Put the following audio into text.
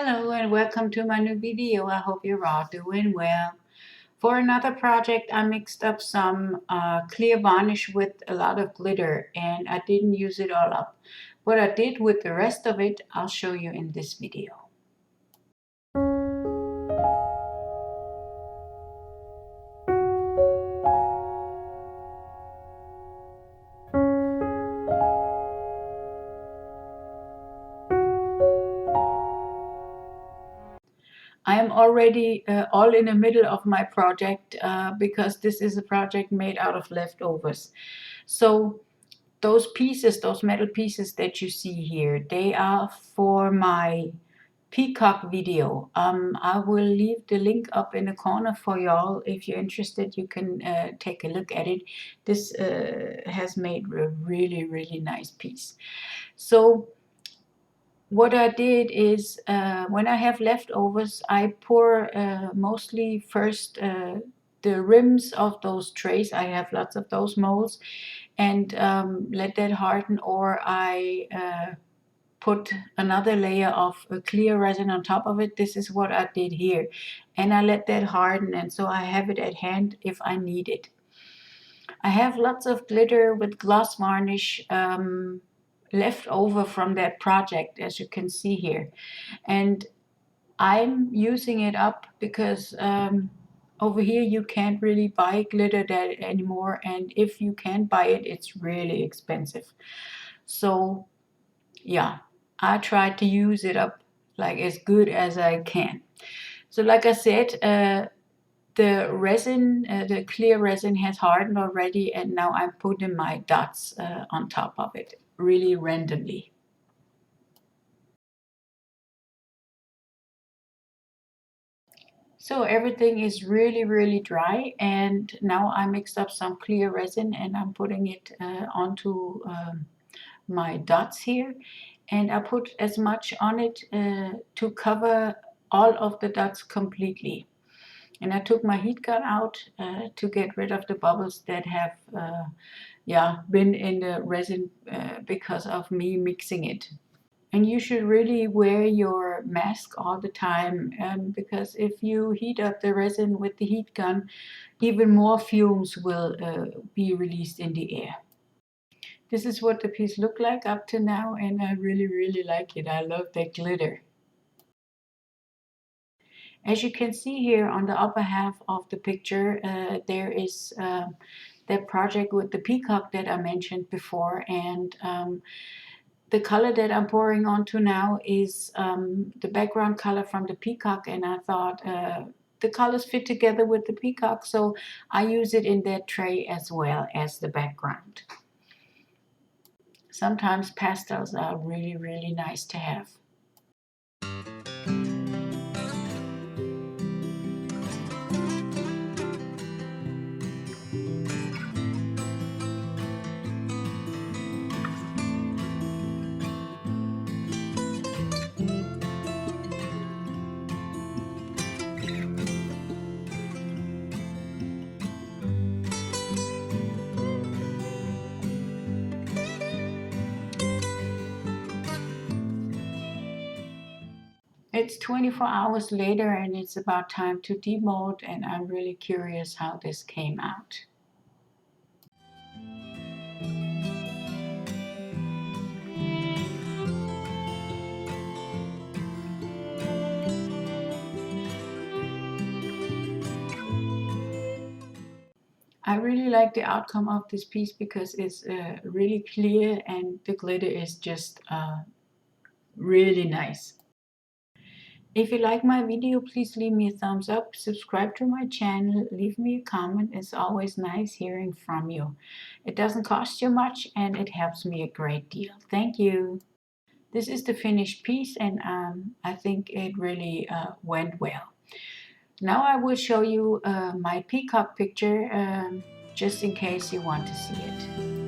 Hello and welcome to my new video. I hope you're all doing well. For another project, I mixed up some clear varnish with a lot of glitter and I didn't use it all up. What I did with the rest of it, I'll show you in this video. I am already all in the middle of my project because this is a project made out of leftovers. So those pieces, those metal pieces that you see here, they are for my peacock video. I will leave the link up in the corner for y'all. If you're interested, you can take a look at it. This has made a really nice piece. So what I did is when I have leftovers, I pour mostly first the rims of those trays. I have lots of those molds, and let that harden, or I put another layer of clear resin on top of it. This is what I did here, and I let that harden, and so I have it at hand if I need it. I have lots of glitter with gloss varnish left over from that project, as you can see here, and I'm using it up because over here you can't really buy glitter that anymore, and if you can buy it, it's really expensive. So yeah, I try to use it up like as good as I can. So like I said, the resin, the clear resin has hardened already, and now I'm putting my dots on top of it, really randomly. So everything is really dry, and now I mixed up some clear resin and I'm putting it onto my dots here, and I put as much on it to cover all of the dots completely. And I took my heat gun out to get rid of the bubbles that have been in the resin because of me mixing it. And you should really wear your mask all the time because if you heat up the resin with the heat gun, even more fumes will be released in the air. This is what the piece looked like up to now, and I really like it. I love that glitter. As you can see here on the upper half of the picture, there is that project with the peacock that I mentioned before, and the color that I'm pouring onto now is the background color from the peacock, and I thought the colors fit together with the peacock, so I use it in that tray as well as the background. Sometimes pastels are really nice to have. It's 24 hours later and it's about time to demold, and I'm really curious how this came out. I really like the outcome of this piece because it's really clear and the glitter is just really nice. If you like my video, please leave me a thumbs up, subscribe to my channel, leave me a comment. It's always nice hearing from you. It doesn't cost you much and it helps me a great deal. Thank you. This is the finished piece, and I think it really went well. Now I will show you my peacock picture just in case you want to see it.